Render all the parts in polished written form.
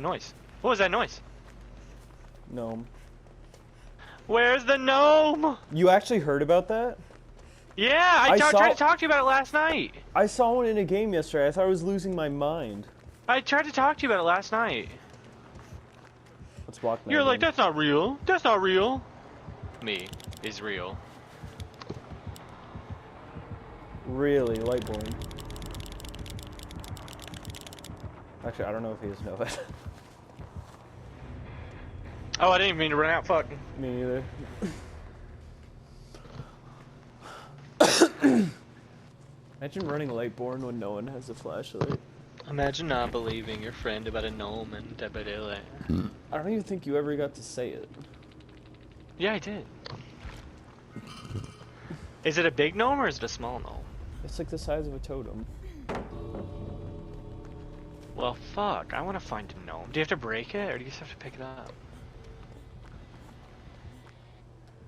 noise? What was that noise? Gnome. Where's the gnome? You actually heard about that? Yeah, I tried to talk to you about it last night. I saw one in a game yesterday. I thought I was losing my mind. I tried to talk to you about it last night. Let's walk. You're like, that's not real. That's not real. Me is real. Really, Lightborn. Actually, I don't know if he is Nova. Oh, I didn't even mean to run out. Fuck. Me neither. Imagine running Lightborn when no one has a flashlight. Imagine not believing your friend about a gnome and Debadele. I don't even think you ever got to say it. Yeah, I did. Is it a big gnome or is it a small gnome? It's like the size of a totem. Well, fuck. I want to find a gnome. Do you have to break it, or do you just have to pick it up?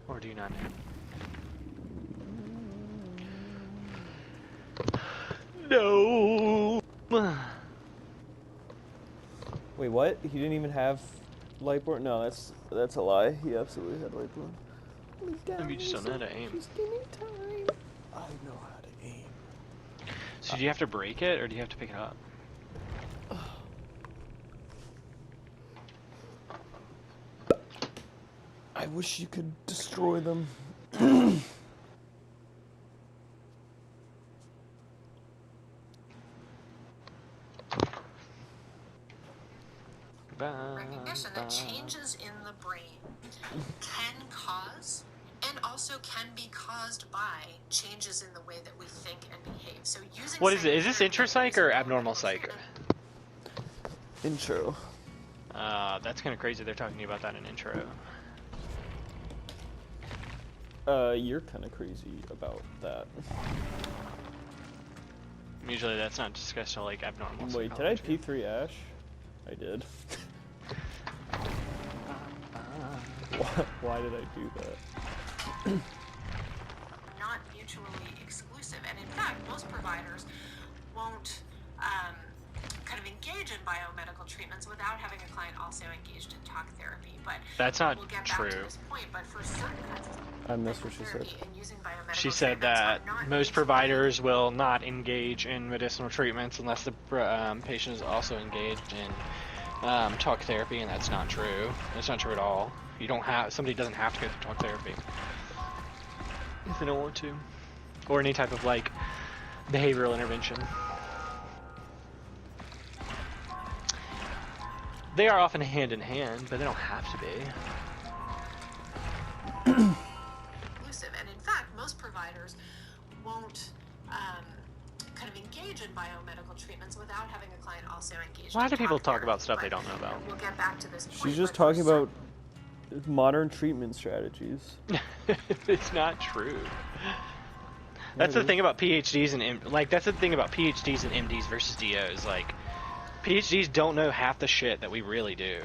Or do you not know? No. Wait, what? He didn't even have Lightborn? No, that's a lie. He absolutely had Lightborn. Maybe you just don't know how to aim. Just give me time. I know how to aim. So do you have to break it, or do you have to pick it up? I wish you could destroy them. Recognition that changes in the brain can cause and also can be caused by changes in the way that we think and behave. So using What is it? Is this intro psych or abnormal psych? Intro. That's kind of crazy. They're talking to you about that in intro. You're kind of crazy about that. Usually that's not discussed till like abnormal. Wait, did I P3 Ash? I did. Why did I do that? Not mutually exclusive, and in fact, most providers won't kind of engage in biomedical treatments without having a client also engaged in talk therapy. But that's not we'll get true. back to this point, but for certain kinds of I missed what she said. She said that most providers will not engage in medicinal treatments unless the patient is also engaged in talk therapy, and that's not true. That's not true at all. You don't have somebody doesn't have to go through talk therapy if they don't want to, or any type of like behavioral intervention. They are often hand in hand, but they don't have to be. Inclusive, and in fact, most providers won't kind of engage in biomedical treatments without having a client also engaged. Why in do people talk talk therapy, about stuff but they don't know about? We'll get back to this point. She's just but for talking about modern treatment strategies. It's not true. That's the thing about PhDs and that's the thing about PhDs and MDs versus DOs. Like, PhDs don't know half the shit that we really do.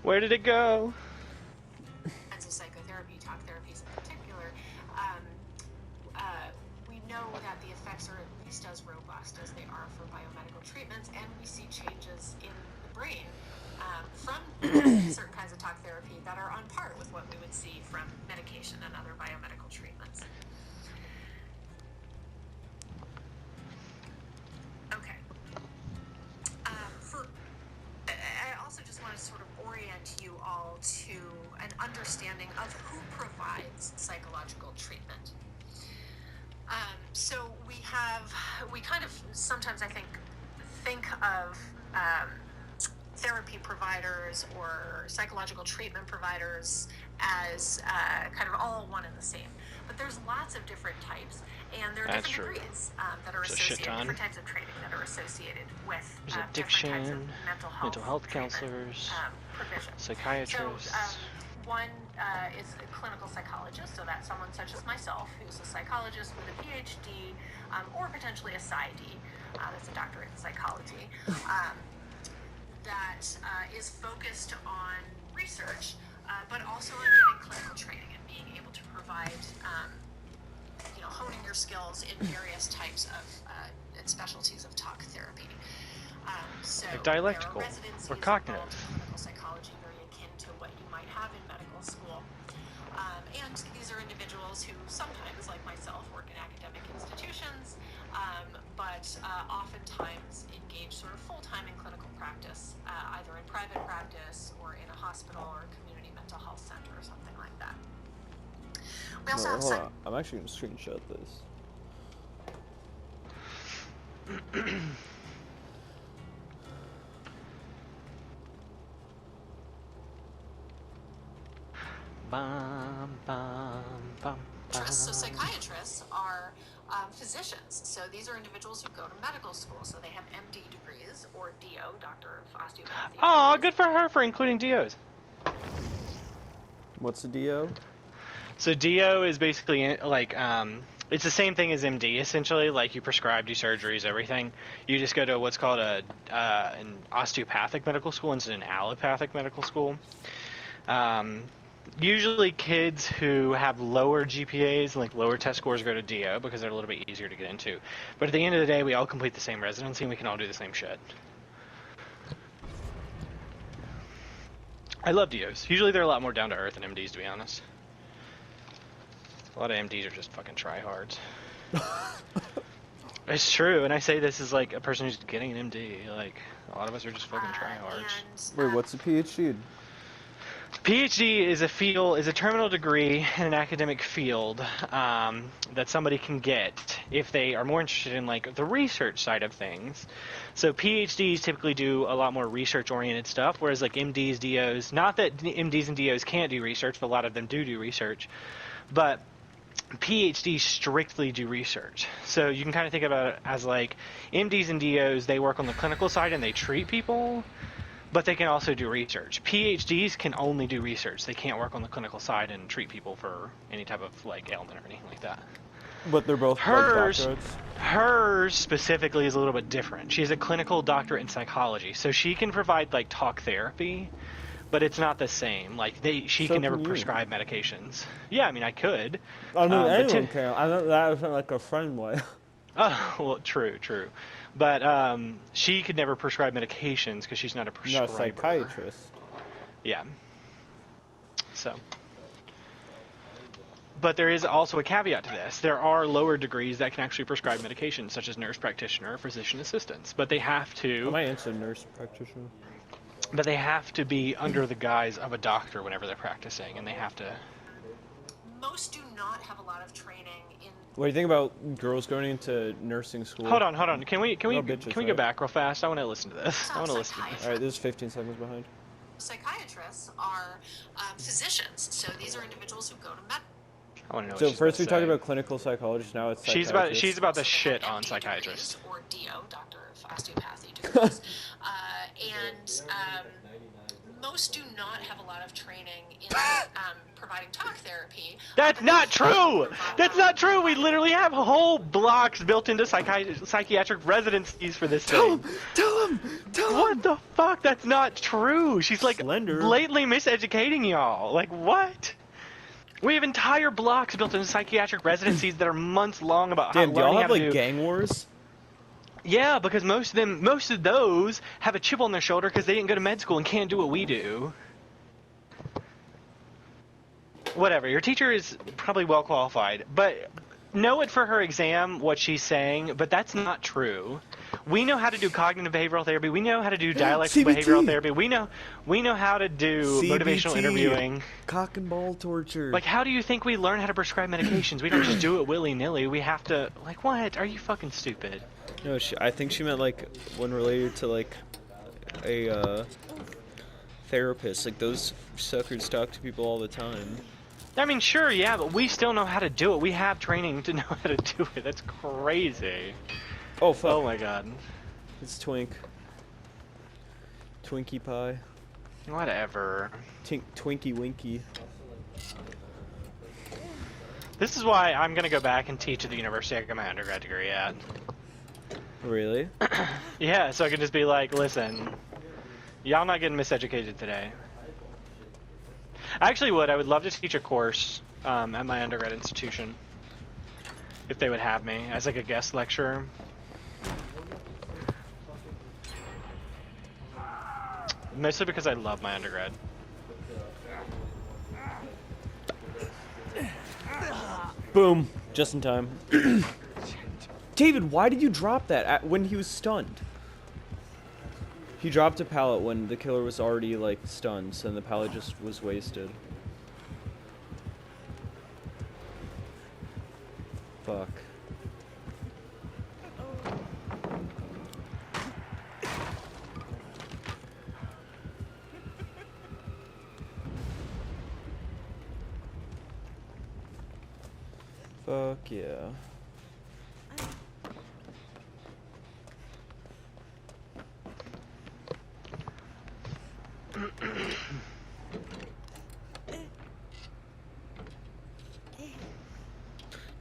Where did it go? As a psychotherapy, talk therapies in particular, we know that the effects are at least as robust as they are for biomedical treatments, and we see changes in the brain from certain kinds of talk therapy that are on par with what we would see from medication and other biomedical treatments. Okay. I also just want to sort of orient you all to an understanding of who provides psychological treatment. So we kind of sometimes I think of therapy providers or psychological treatment providers as kind of all one and the same. But there's lots of different types, and there are different degrees that are associated, different types of training that are associated with addiction, different types of mental health counselors, provision. psychiatrists. So, one is a clinical psychologist, so that's someone such as myself who's a psychologist with a PhD or potentially a PsyD, that's a doctorate in psychology, that is focused on research, but also on getting clinical training and being able to provide, honing your skills in various types of and specialties of talk therapy. So Like dialectical there are residencies or cognitive. involved in clinical psychology, very akin to what you might have in medical school. And these are individuals who sometimes, like myself, work in academic institutions, but oftentimes engage sort of full-time in clinical practice, either in private practice or in a hospital or a community mental health center or something like that. We also have Hold on. I'm actually gonna screenshot this. Bum, bum, bum, bum. So psychiatrists are physicians. So these are individuals who go to medical school. So they have MD degrees or DO, Doctor of Osteopathy. Oh, good for her for including DOs. What's a DO? So DO is basically like it's the same thing as MD essentially. Like you prescribe, do surgeries, everything. You just go to what's called an osteopathic medical school instead of an allopathic medical school. Usually kids who have lower GPAs, like lower test scores, go to DO because they're a little bit easier to get into. But at the end of the day, we all complete the same residency and we can all do the same shit. I love DOs. Usually they're a lot more down to earth than MDs, to be honest. A lot of MDs are just fucking tryhards. It's true, and I say this as like a person who's getting an MD. Like, a lot of us are just fucking tryhards. Wait, what's a PhD? PhD is a terminal degree in an academic field that somebody can get if they are more interested in like the research side of things. So PhDs typically do a lot more research-oriented stuff, whereas like MDs, DOs, not that MDs and DOs can't do research, but a lot of them do research. But PhDs strictly do research. So you can kind of think about it as like MDs and DOs, they work on the clinical side and they treat people. But they can also do research. PhDs can only do research. They can't work on the clinical side and treat people for any type of like ailment or anything like that. But they're both Hers like doctorates? Hers specifically is a little bit different. She's a clinical doctorate in psychology, so she can provide like talk therapy, but it's not the same. Like she So can never can you. prescribe medications. Yeah, I mean I could. I mean, but anyone can. I know that wasn't like a friend way. Oh, well, true. But she could never prescribe medications because she's not a prescriber. Not a psychiatrist. Yeah. So. But there is also a caveat to this. There are lower degrees that can actually prescribe medications, such as nurse practitioner or physician assistants. But they have to. I might answer nurse practitioner. But they have to be under the guise of a doctor whenever they're practicing, and they have to. Most do not have a lot of training in. What do you think about girls going into nursing school? Hold on. Can we bitches, go right? back real fast? I want to listen to this. I want to listen to this. All right, this is 15 seconds behind. Psychiatrists are physicians, so these are individuals who go to med. I want to know. So what she's first we about to talked say. about clinical psychologists, now it's psychiatrists. She's about to So they shit have on MD psychiatrists. degrees or DO, Doctor of Osteopathy degrees, and most do not have a lot of training in providing talk therapy. That's not true! That's not true! We literally have whole blocks built into psychiatric residencies for this thing. Tell him! What the fuck? That's not true! She's like Slender. blatantly miseducating y'all. Like, what? We have entire blocks built into psychiatric residencies that are months long about Damn, do learning y'all how have to like do... gang wars? Yeah, because most of those have a chip on their shoulder because they didn't go to med school and can't do what we do. Whatever, your teacher is probably well qualified, but know it for her exam what she's saying, but that's not true. We know how to do cognitive behavioral therapy. We know how to do dialectical CBT. behavioral therapy. We know how to do motivational CBT. interviewing. Cock and ball torture. Like, how do you think we learn how to prescribe medications? We don't just do it willy-nilly. We have to, like, what? Are you fucking stupid? No, I think she meant like one related to like a therapist. Like those suckers talk to people all the time. I mean, sure, yeah, but we still know how to do it. We have training to know how to do it. That's crazy. Oh fuck! Oh my god. It's Twink. Twinkie pie. Whatever. Twinkie Winky. This is why I'm gonna go back and teach at the university I got my undergrad degree at. Really? Yeah, so I can just be like, listen, y'all not getting miseducated today. I actually would. I would love to teach a course at my undergrad institution. If they would have me as like a guest lecturer. Mostly because I love my undergrad. Boom. Just in time. David, why did you drop that when he was stunned? He dropped a pallet when the killer was already, like, stunned, so then the pallet just was wasted. Fuck. Fuck yeah.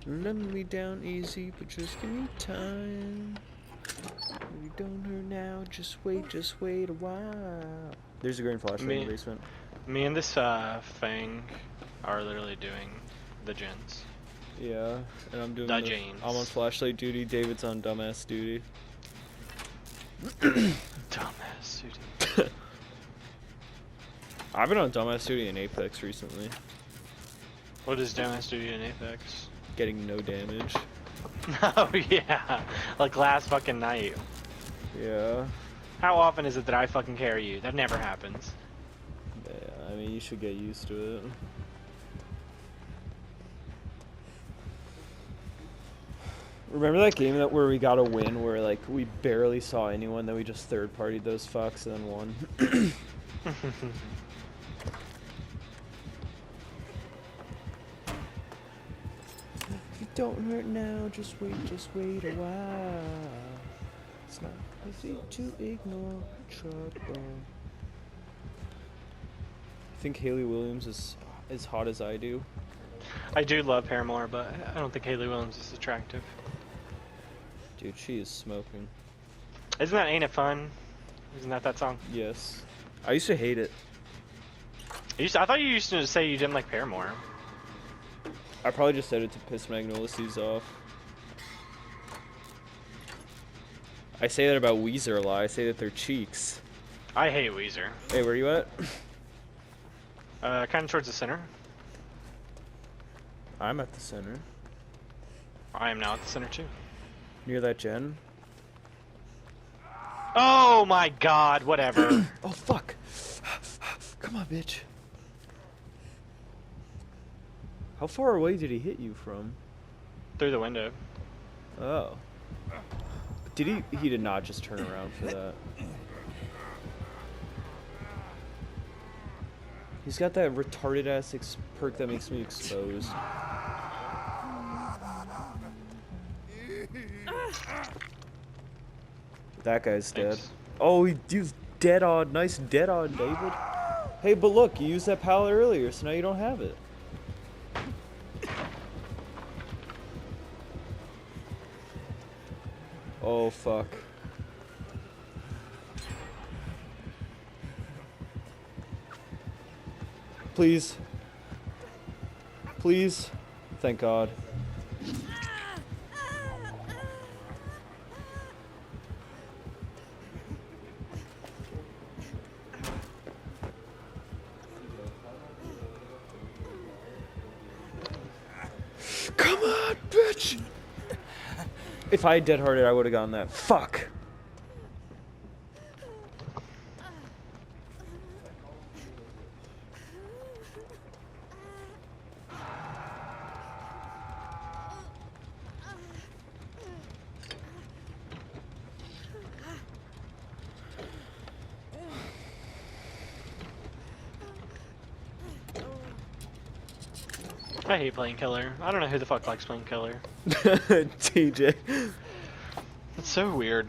Let me down easy, but just give me time. You don't hurt now, just wait a while. There's a green flashlight in the basement. Me and this Fang are literally doing the gens. Yeah, and I'm doing The Janes. I'm on flashlight duty, David's on dumbass duty. Dumbass duty. I've been on dumbass duty in Apex recently. What is dumbass duty in Apex? Getting no damage. Oh yeah, like last fucking night. Yeah. How often is it that I fucking carry you? That never happens. Yeah, I mean, you should get used to it. Remember that game where we got a win where like we barely saw anyone, then we just third-partied those fucks and then won? You don't hurt now, just wait a while. It's not easy to ignore trouble. I think Hayley Williams is as hot as I do. I do love Paramore, but I don't think Hayley Williams is attractive. Dude, she is smoking. Isn't that Ain't It Fun? Isn't that song? Yes. I used to hate it. I thought you used to say you didn't like Paramore. I probably just said it to piss Magnolices off. I say that about Weezer a lot. I say that they're cheeks. I hate Weezer. Hey, where you at? Kind of towards the center. I'm at the center. I am now at the center too. Near that gen. Oh my god, whatever. Oh, fuck. Come on, bitch. How far away did he hit you from? Through the window. Oh. Did he? He did not just turn around for that. He's got that retarded ass perk that makes me exposed. That guy's dead. Thanks. Oh, he's dead on. Nice dead on, David. Hey, but look, you used that pallet earlier, so now you don't have it. Oh, fuck. Please. Please. Thank God. Come on, bitch! If I had dead hearted, I would have gotten that. Fuck! I hate playing killer. I don't know who the fuck likes playing killer. TJ. It's so weird.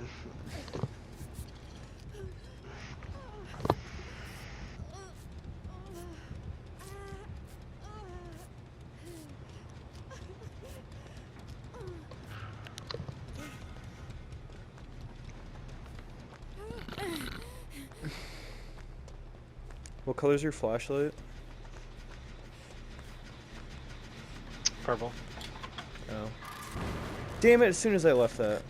What color's your flashlight? Purple. Oh. Damn it, as soon as I left that.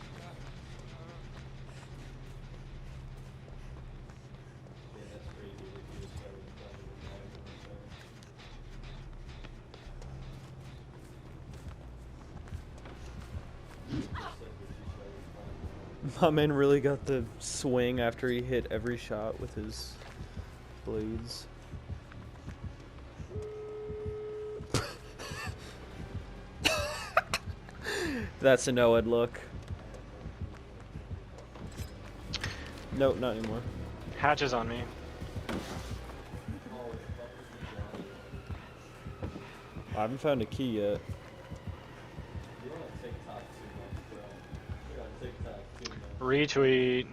My man really got the swing after he hit every shot with his blades. That's a no-ed look. Nope, not anymore. Hatch is on me. I haven't found a key yet. Retweet.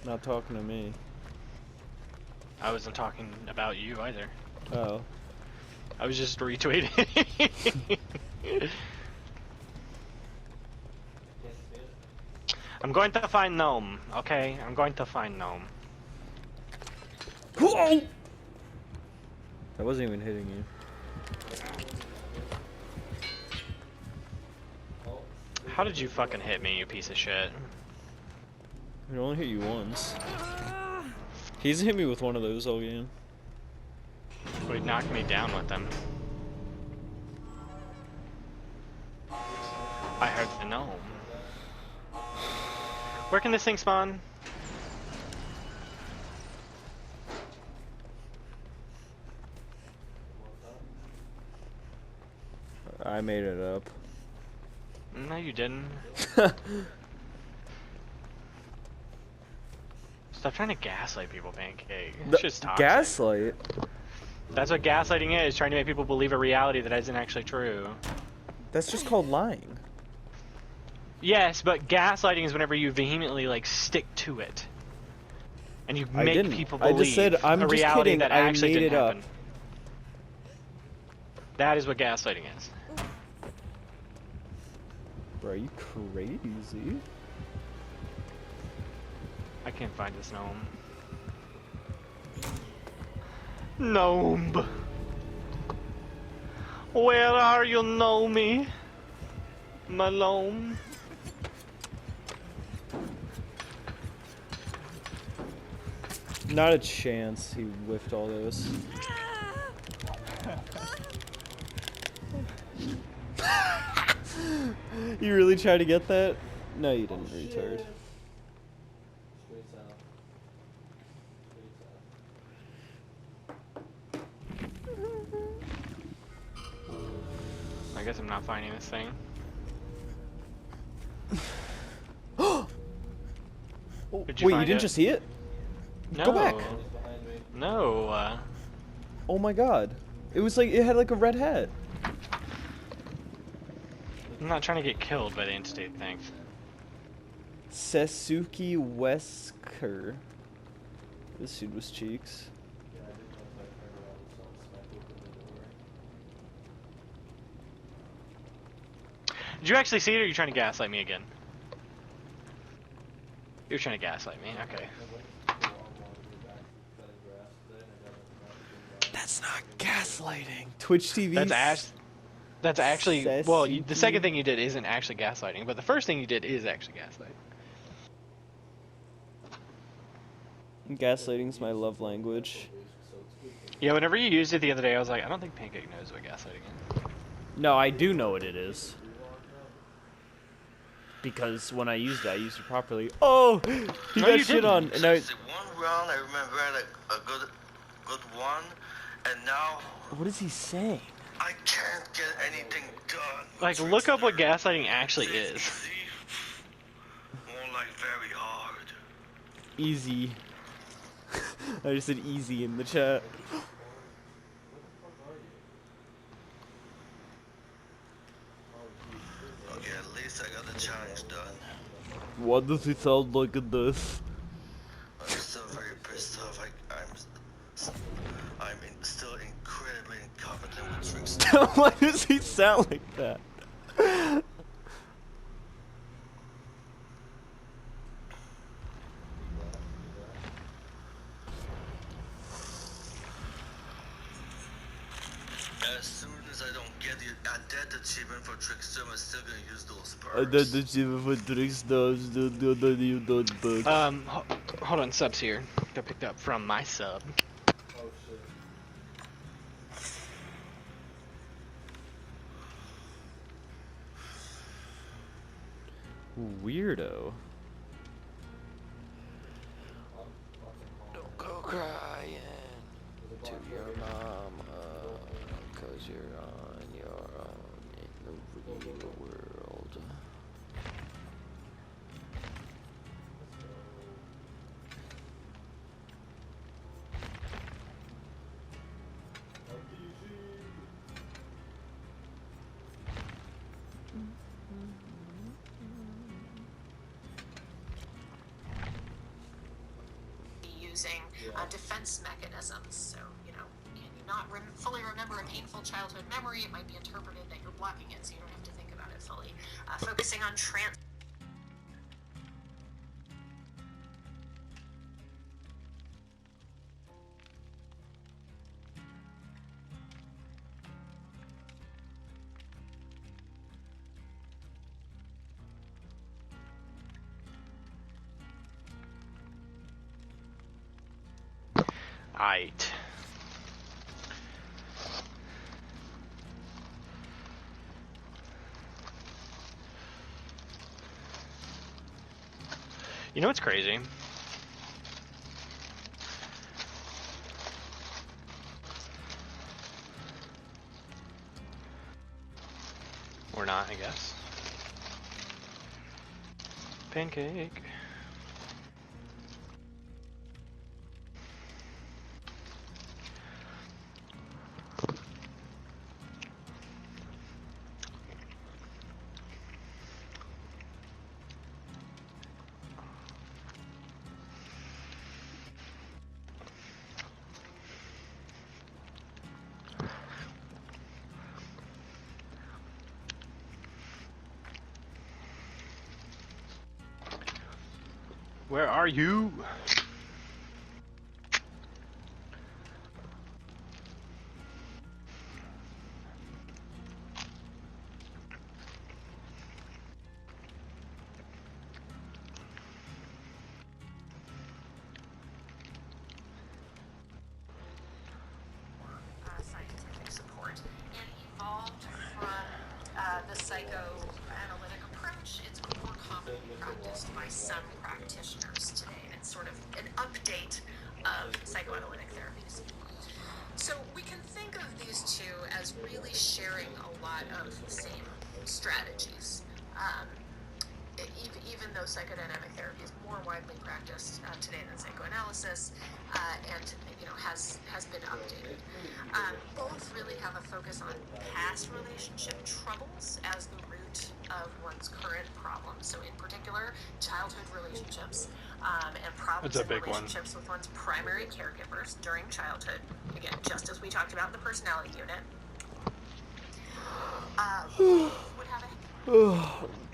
Not talking to me. I wasn't talking about you either. Oh. I was just retweeting. I'm going to find Gnome, okay? I'm going to find Gnome. Whoa! I wasn't even hitting you. How did you fucking hit me, you piece of shit? I only hit you once. He hasn't hit me with one of those all game. Well, he knocked me down with them. I heard the gnome. Where can this thing spawn? I made it up. No, you didn't. Stop trying to gaslight people, Pancake. It's just toxic. Gaslight? That's what gaslighting is, trying to make people believe a reality that isn't actually true. That's just called lying. Yes, but gaslighting is whenever you vehemently, like, stick to it. And you I make didn't. people I believe just said, I'm a just reality kidding, that I actually made didn't it up. happen. That is what gaslighting is. Bro, are you crazy? I can't find this gnome. Gnome! Where are you, Gnome? Malone? Not a chance he whiffed all those. You really tried to get that? No, you didn't, retard. I guess I'm not finding this thing. Did you Wait, you find didn't it? just see it? No. Go back. No. Oh my god. It was like, it had like a red hat. I'm not trying to get killed by the entity, thanks. Sesuke Wesker. This dude was cheeks. Did you actually see it, or are you trying to gaslight me again? You're trying to gaslight me, okay. That's not gaslighting. Twitch TV. That's actually, well, the Sesuke? second thing you did isn't actually gaslighting, but the first thing you did is actually gaslighting. Gaslighting's my love language. Yeah, whenever you used it the other day, I was like, I don't think Pancake knows what gaslighting is. No, I do know what it is. Because when I used it properly. Oh, he No, got you shit didn't. on. And I, The one round I remember like a good one, and now what is he saying? I can't get anything done. Like, look up what gaslighting actually is. Easy, more like very hard. Easy. I just said easy in the chat. Okay, at least I got the challenge done. What does he sound like in this? I'm still very pissed off. I'm still incredibly incompetent with tricks. Why does he sound like that? as soon as I don't get the dead achievement for Trickster, I'm still gonna use those perks. Hold on, subs here. Got picked up from my sub. Weirdo. Don't go crying to your mama, 'cause you're on your own in the real world. Using defense mechanisms. So, can you not fully remember a painful childhood memory? It might be interpreted that you're blocking it, so you don't have to think about it fully. Focusing on Aight. You know what's crazy? Or not, I guess. Pancake. Where are you? scientific support and evolved from the psychoanalytic approach. It's more commonly practiced by some practitioners today, and it's sort of an update of psychoanalytic therapies. So we can think of these two as really sharing a lot of the same strategies. Even though psychodynamic therapy is more widely practiced today than psychoanalysis, and has been updated, both really have a focus on past relationship troubles as the root of one's current problems. So, in particular, childhood relationships and problems in relationships with one's primary caregivers during childhood. Again, just as we talked about in the personality unit. Would have a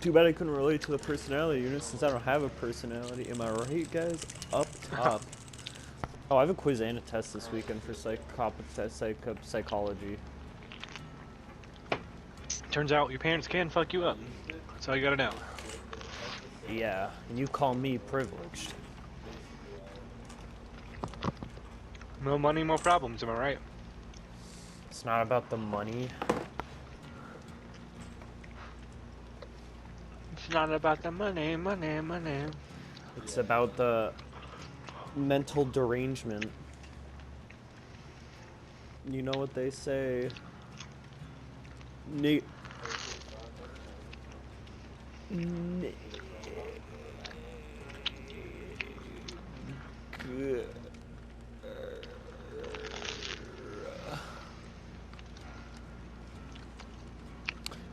Too bad I couldn't relate to the personality unit since I don't have a personality. Am I right, guys? Up top. Oh, I have a quiz and a test this weekend for psychology. Turns out your parents can fuck you up. That's all you gotta know. Yeah, and you call me privileged. No money, more problems, am I right? It's not about the money. It's not about the money, money, money. It's about the mental derangement. You know what they say.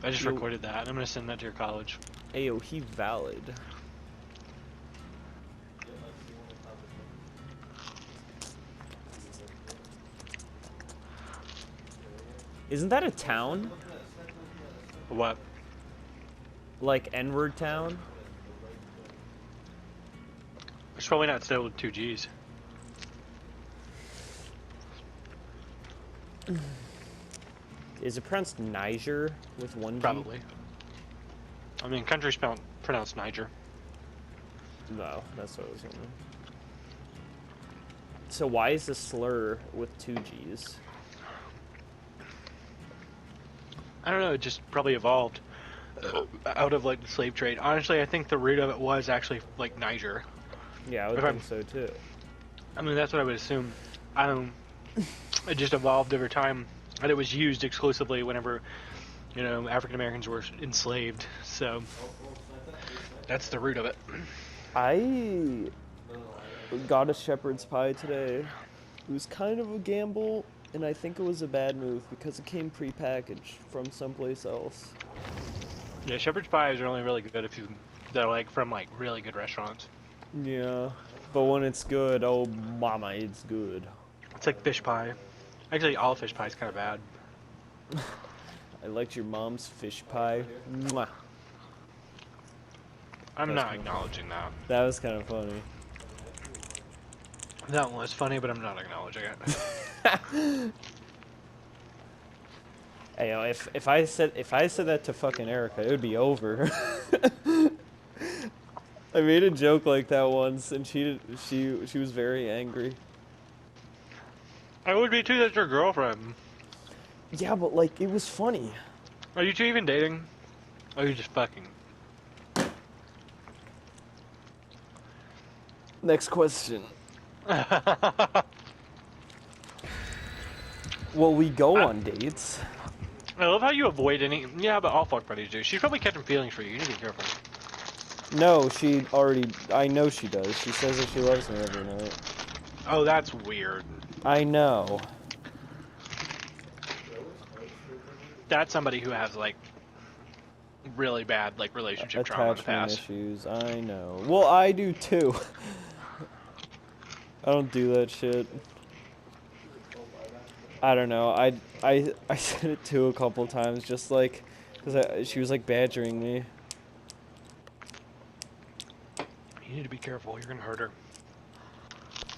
I just recorded that. I'm gonna send that to your college. Ayo, he valid. Isn't that a town? What? Like N-word town? It's probably not still with 2 G's. Is it pronounced Niger with one G? Probably. I mean, country spelled pronounced Niger. No, that's what I was wondering. So why is the slur with 2 G's? I don't know. It just probably evolved out of like the slave trade. Honestly, I think the root of it was actually like Niger. Yeah, I would If think I'm- so too. I mean, that's what I would assume. It just evolved over time, and it was used exclusively whenever, you know, African Americans were enslaved. So that's the root of it. I got a shepherd's pie today. It was kind of a gamble, and I think it was a bad move because it came prepackaged from someplace else. Yeah, shepherd's pies are only really good if they're like from like really good restaurants. Yeah, but when it's good, oh mama, it's good. It's like fish pie. Actually, all fish pie is kind of bad. I liked your mom's fish pie. Mwah. I'm That's not kinda acknowledging that. That was kind of funny. That one was funny, but I'm not acknowledging it. Hey, you know, if I said that to fucking Erica, it would be over. I made a joke like that once, and she was very angry. I would be too. That's your girlfriend. Yeah, but like it was funny. Are you two even dating? Or are you just fucking? Next question. Well, we go on dates. I love how you avoid any. Yeah, but all fuck buddies do. She's probably catching feelings for you. You need to be careful. No, she already. I know she does. She says that she loves me every night. Oh, that's weird. I know. That's somebody who has like really bad like relationship trauma in the Attachment past. issues. I know. Well, I do too. I don't do that shit. I don't know. I said it too a couple times, just like, cause she was like badgering me. You need to be careful. You're gonna hurt her.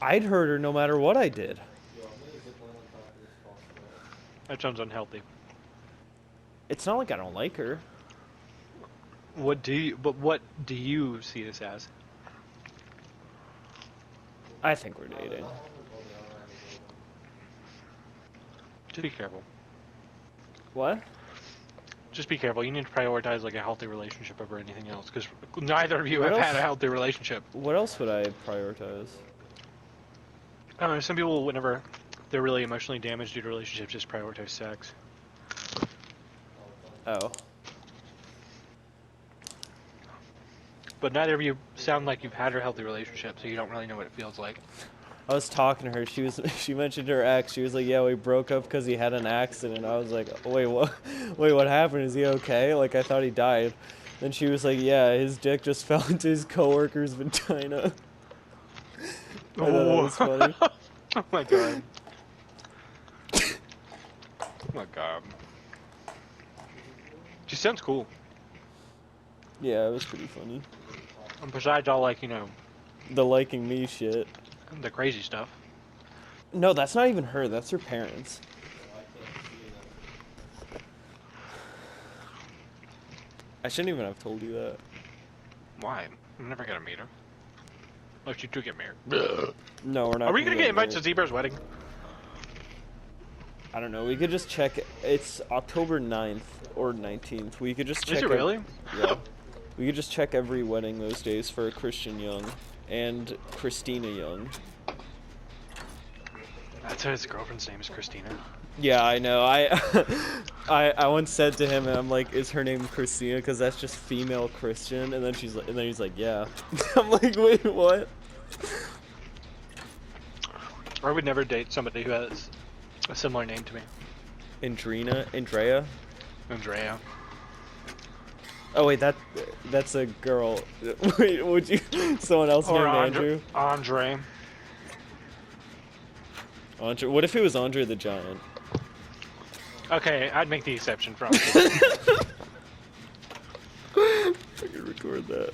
I'd hurt her no matter what I did. That sounds unhealthy. It's not like I don't like her. What do you see this as? I think we're dating. Just be careful. What? Just be careful. You need to prioritize like a healthy relationship over anything else, because neither of you What have else? had a healthy relationship. What else would I prioritize? I don't know. Some people, whenever they're really emotionally damaged due to relationships, just prioritize sex. Oh. But neither of you sound like you've had a healthy relationship, so you don't really know what it feels like. I was talking to her. She mentioned her ex. She was like, "Yeah, we broke up because he had an accident." I was like, "Wait, what? Wait, what happened? Is he okay? Like, I thought he died." Then she was like, "Yeah, his dick just fell into his coworker's vagina." I thought that was funny. Oh my god. Oh my god. She sounds cool. Yeah, it was pretty funny. And besides all like, you know, The liking me shit. the crazy stuff. No, that's not even her. That's her parents. I shouldn't even have told you that. Why? I'm never gonna meet her. Unless you two get married. No, we're not. Are we gonna get invited to married. Zebra's wedding? I don't know. We could just check. It's October 9th or 19th. We could just check. Is it really? Yeah. We could just check every wedding those days for Christian Young and Christina Young. That's his girlfriend's name is Christina. Yeah, I know. I once said to him, I'm like, "Is her name Christina? Because that's just female Christian." And then he's like, "Yeah." I'm like, "Wait, what?" I would never date somebody who has a similar name to me. Andrea. Andrea. Oh wait, that's a girl. Wait, would you? Someone else named Andrew? Andre. Andre. What if it was Andre the Giant? Okay, I'd make the exception for I could record that.